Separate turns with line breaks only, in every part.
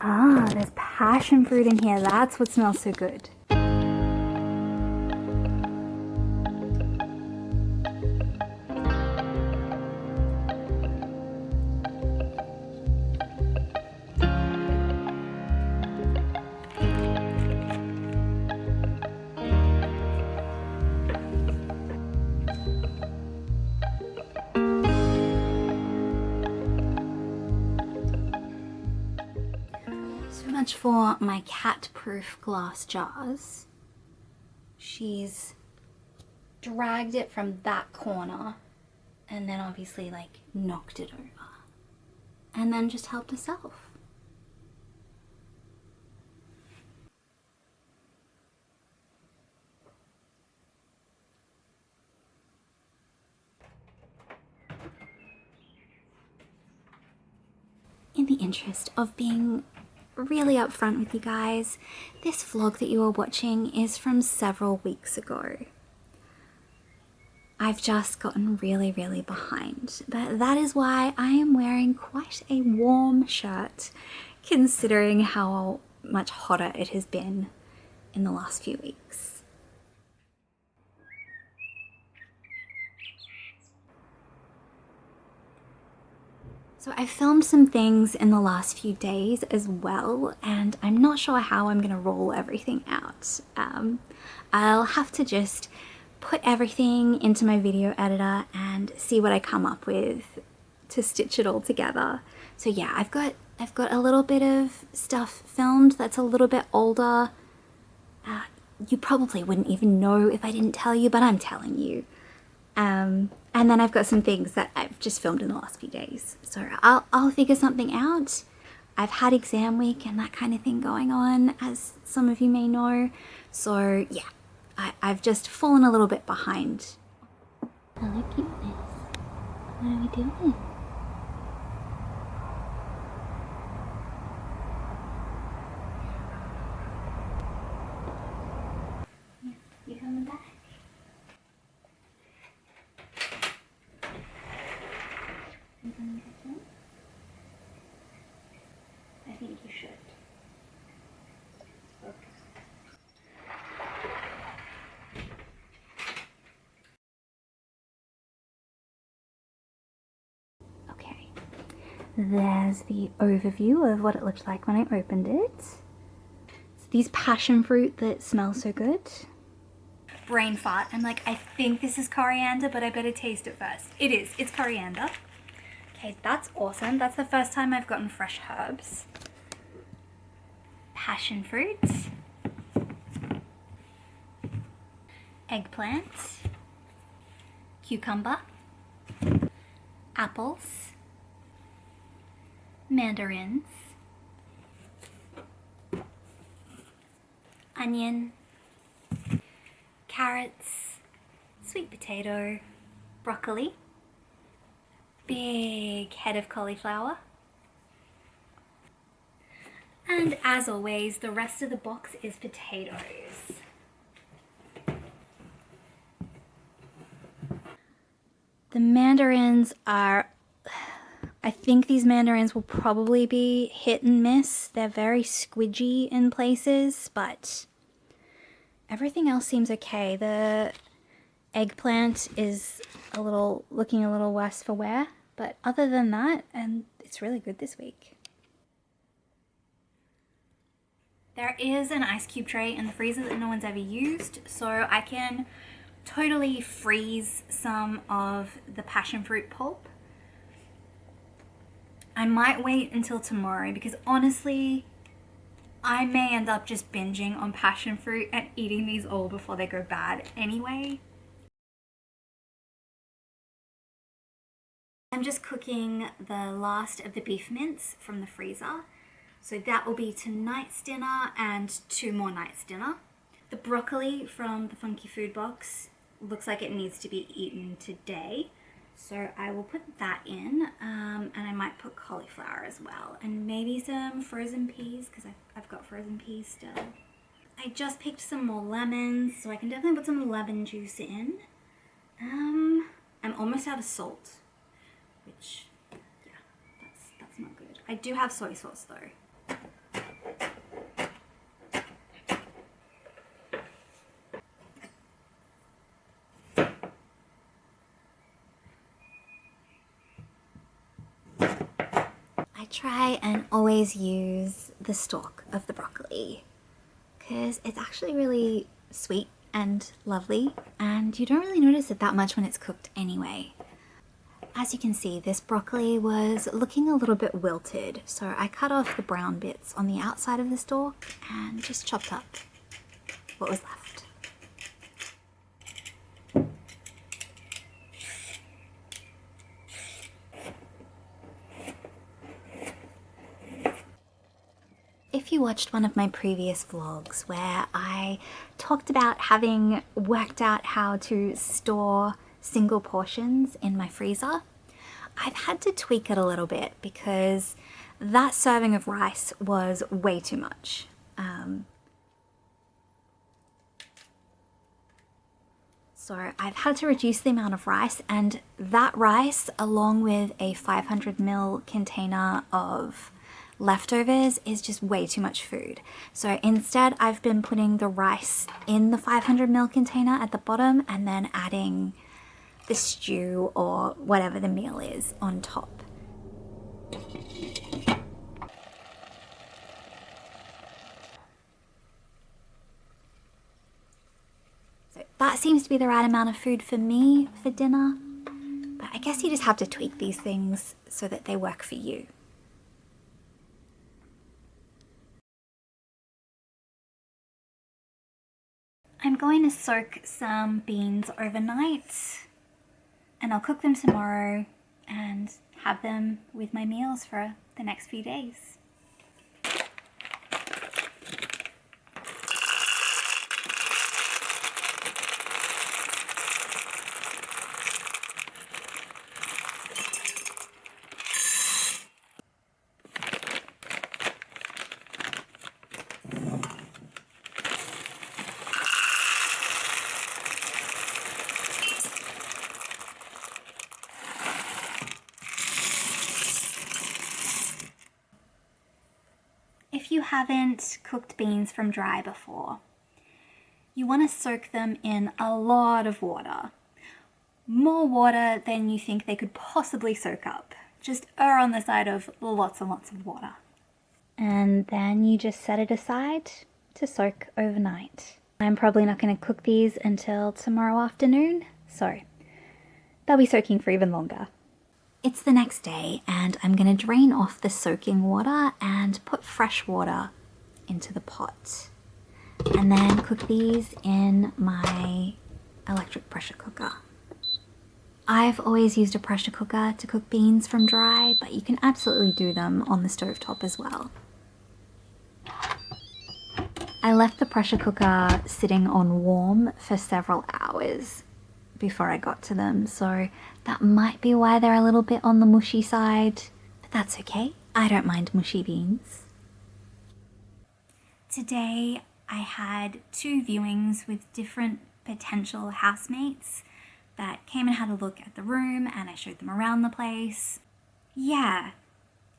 Ah, there's passion fruit in here. That's what smells so good. So much for my cat-proof glass jars. She's dragged it from that corner and then obviously like knocked it over and then just helped herself. In the interest of being really upfront with you guys, this vlog that you are watching is from several weeks ago. I've just gotten really behind, but that is why I am wearing quite a warm shirt considering how much hotter it has been in the last few weeks. So I filmed some things in the last few days as well, and I'm not sure how I'm gonna roll everything out. I'll have to just put everything into my video editor and see what I come up with to stitch it all together. So yeah, I've got a little bit of stuff filmed that's a little bit older. You probably wouldn't even know if I didn't tell you, but I'm telling you. And then I've got some things that I've just filmed in the last few days. So I'll figure something out. I've had exam week and that kind of thing going on, as some of you may know. So yeah, I've just fallen a little bit behind. Hello cuteness. What are we doing? You coming back? I think you should. Okay. There's the overview of what it looked like when I opened it. It's these passion fruit that smell so good. Brain fart. I'm like, I think this is coriander, but I better taste it first. It is. It's coriander. Okay, that's awesome. That's the first time I've gotten fresh herbs. Passion fruit. Eggplant. Cucumber. Apples. Mandarins. Onion. Carrots. Sweet potato. Broccoli. Big head of cauliflower. And as always, the rest of the box is potatoes. The mandarins are, I think these mandarins will probably be hit and miss. They're very squidgy in places, but everything else seems okay. The eggplant is looking a little worse for wear, but other than that, and it's really good this week. There is an ice cube tray in the freezer that no one's ever used, so I can totally freeze some of the passion fruit pulp. I might wait until tomorrow because honestly, I may end up just binging on passion fruit and eating these all before they go bad anyway. I'm just cooking the last of the beef mince from the freezer. So that will be tonight's dinner and 2 more nights' dinner. The broccoli from the Funky Food box looks like it needs to be eaten today. So I will put that in, and I might put cauliflower as well. And maybe some frozen peas, because I've got frozen peas still. I just picked some more lemons, so I can definitely put some lemon juice in. I'm almost out of salt, which, yeah, that's not good. I do have soy sauce though. try and always use the stalk of the broccoli because it's actually really sweet and lovely, and you don't really notice it that much when it's cooked anyway. As you can see, this broccoli was looking a little bit wilted, so I cut off the brown bits on the outside of the stalk and just chopped up what was left. If you watched one of my previous vlogs where I talked about having worked out how to store single portions in my freezer, I've had to tweak it a little bit because that serving of rice was way too much. So I've had to reduce the amount of rice, and that rice, along with a 500 ml container of leftovers, is just way too much food. So instead I've been putting the rice in the 500 ml container at the bottom and then adding the stew or whatever the meal is on top. So that seems to be the right amount of food for me for dinner, but I guess you just have to tweak these things so that they work for you. I'm going to soak some beans overnight, and I'll cook them tomorrow and have them with my meals for the next few days. If you haven't cooked beans from dry before, you want to soak them in a lot of water. More water than you think they could possibly soak up. Just err on the side of lots and lots of water. And then you just set it aside to soak overnight. I'm probably not going to cook these until tomorrow afternoon, so they'll be soaking for even longer. It's the next day, and I'm going to drain off the soaking water and put fresh water into the pot. And then cook these in my electric pressure cooker. I've always used a pressure cooker to cook beans from dry, but you can absolutely do them on the stovetop as well. I left the pressure cooker sitting on warm for several hours before I got to them, so that might be why they're a little bit on the mushy side, but that's okay. I don't mind mushy beans. Today I had 2 viewings with different potential housemates that came and had a look at the room, and I showed them around the place. Yeah,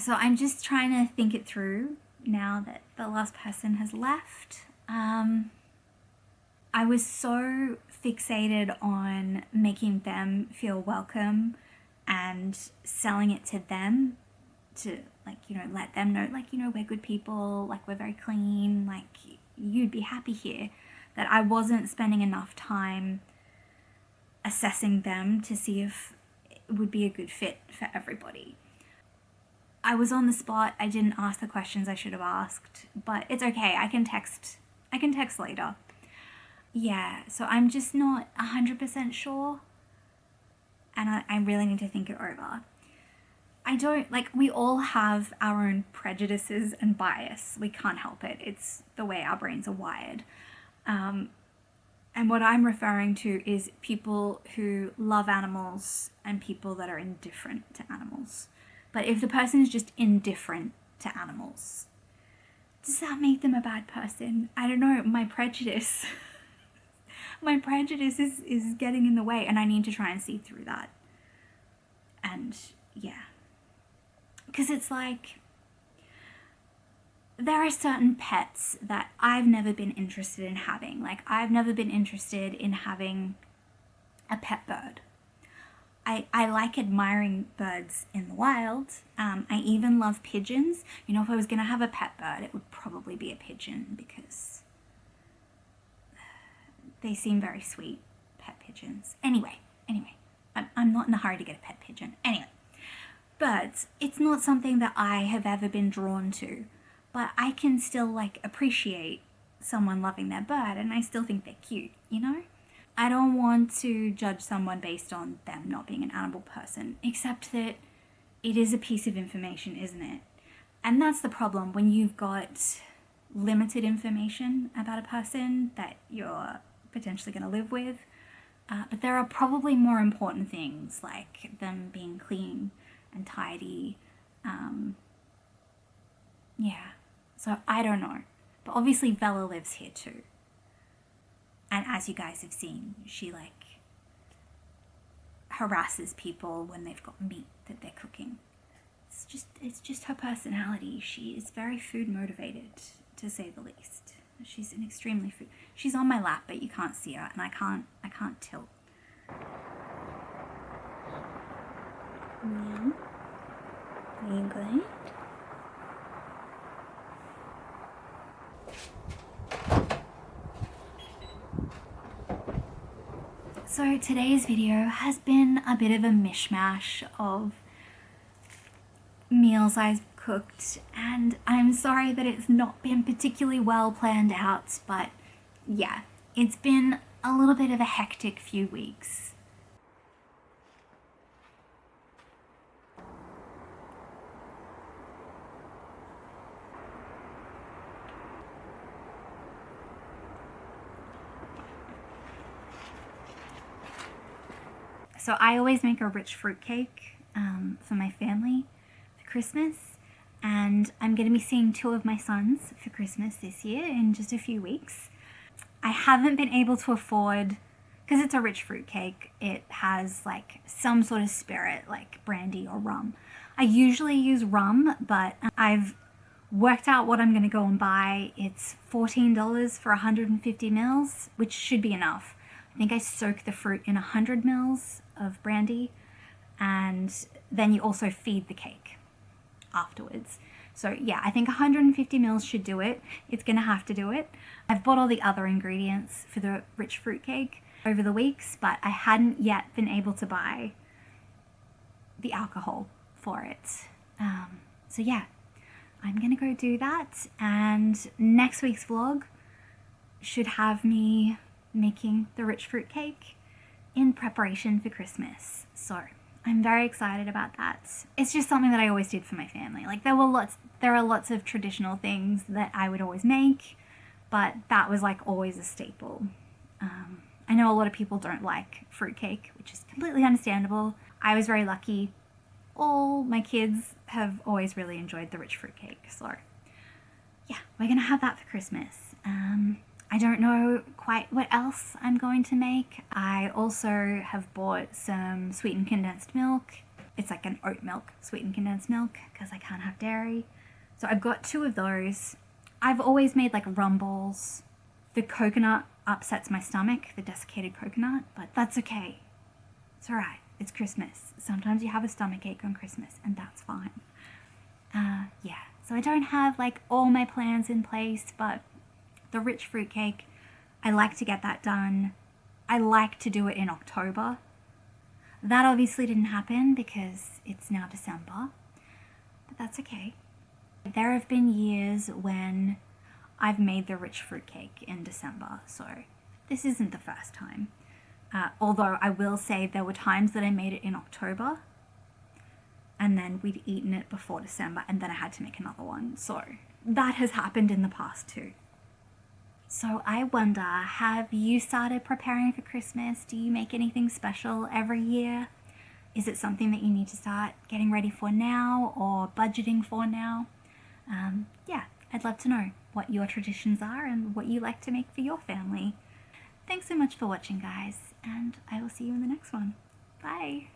so I'm just trying to think it through now that the last person has left. I was so fixated on making them feel welcome and selling it to them to, like, you know, let them know, like, you know, we're good people, like, we're very clean, like, you'd be happy here, that I wasn't spending enough time assessing them to see if it would be a good fit for everybody. I was on the spot. I didn't ask the questions I should have asked, but it's okay. I can text later. Yeah, so I'm just not 100% sure, and I really need to think it over. We all have our own prejudices and bias. We can't help it. It's the way our brains are wired. And what I'm referring to is people who love animals and people that are indifferent to animals. But if the person is just indifferent to animals, does that make them a bad person? I don't know. My prejudice is getting in the way, and I need to try and see through that. And yeah, because it's like, there are certain pets that I've never been interested in having. Like, I've never been interested in having a pet bird. I like admiring birds in the wild. I even love pigeons. You know, if I was going to have a pet bird, it would probably be a pigeon because they seem very sweet, pet pigeons. Anyway, I'm not in a hurry to get a pet pigeon. Anyway, birds, it's not something that I have ever been drawn to, but I can still like appreciate someone loving their bird, and I still think they're cute, you know? I don't want to judge someone based on them not being an animal person, except that it is a piece of information, isn't it? And that's the problem when you've got limited information about a person that you're potentially going to live with. But there are probably more important things like them being clean and tidy. Yeah, so I don't know. But obviously Bella lives here too. And as you guys have seen, she like harasses people when they've got meat that they're cooking. It's just her personality. She is very food motivated, to say the least. She's an extremely food. She's on my lap, but you can't see her, and I can't tilt. Yeah. Are you good? So today's video has been a bit of a mishmash of meals I've cooked, and I'm sorry that it's not been particularly well planned out, but yeah, it's been a little bit of a hectic few weeks. So I always make a rich fruit cake for my family for Christmas, and I'm going to be seeing 2 of my sons for Christmas this year in just a few weeks. I haven't been able to afford, because it's a rich fruit cake, it has like some sort of spirit like brandy or rum. I usually use rum, but I've worked out what I'm going to go and buy. It's $14 for 150 mils, which should be enough. I think I soak the fruit in 100 mils of brandy, and then you also feed the cake afterwards. So yeah, I think 150 mils should do it. It's gonna have to do it. I've bought all the other ingredients for the rich fruit cake over the weeks, but I hadn't yet been able to buy the alcohol for it. So yeah, I'm gonna go do that, and next week's vlog should have me making the rich fruit cake in preparation for Christmas. So I'm very excited about that. It's just something that I always did for my family. Like there are lots of traditional things that I would always make, but that was like always a staple. I know a lot of people don't like fruitcake, which is completely understandable. I was very lucky. All my kids have always really enjoyed the rich fruitcake. So yeah, we're gonna have that for Christmas. I don't know quite what else I'm going to make. I also have bought some sweetened condensed milk. It's like an oat milk sweetened condensed milk because I can't have dairy. So I've got 2 of those. I've always made like rum balls. The coconut upsets my stomach, the desiccated coconut, but that's okay. It's all right. It's Christmas. Sometimes you have a stomach ache on Christmas, and that's fine. Yeah, so I don't have like all my plans in place, but the rich fruit cake, I like to get that done. I like to do it in October. That obviously didn't happen because it's now December, but that's okay. There have been years when I've made the rich fruit cake in December, so this isn't the first time. Although I will say there were times that I made it in October and then we'd eaten it before December and then I had to make another one. So that has happened in the past too. So I wonder, have you started preparing for Christmas? Do you make anything special every year? Is it something that you need to start getting ready for now or budgeting for now? Yeah, I'd love to know what your traditions are and what you like to make for your family. Thanks so much for watching, guys, and I will see you in the next one. Bye!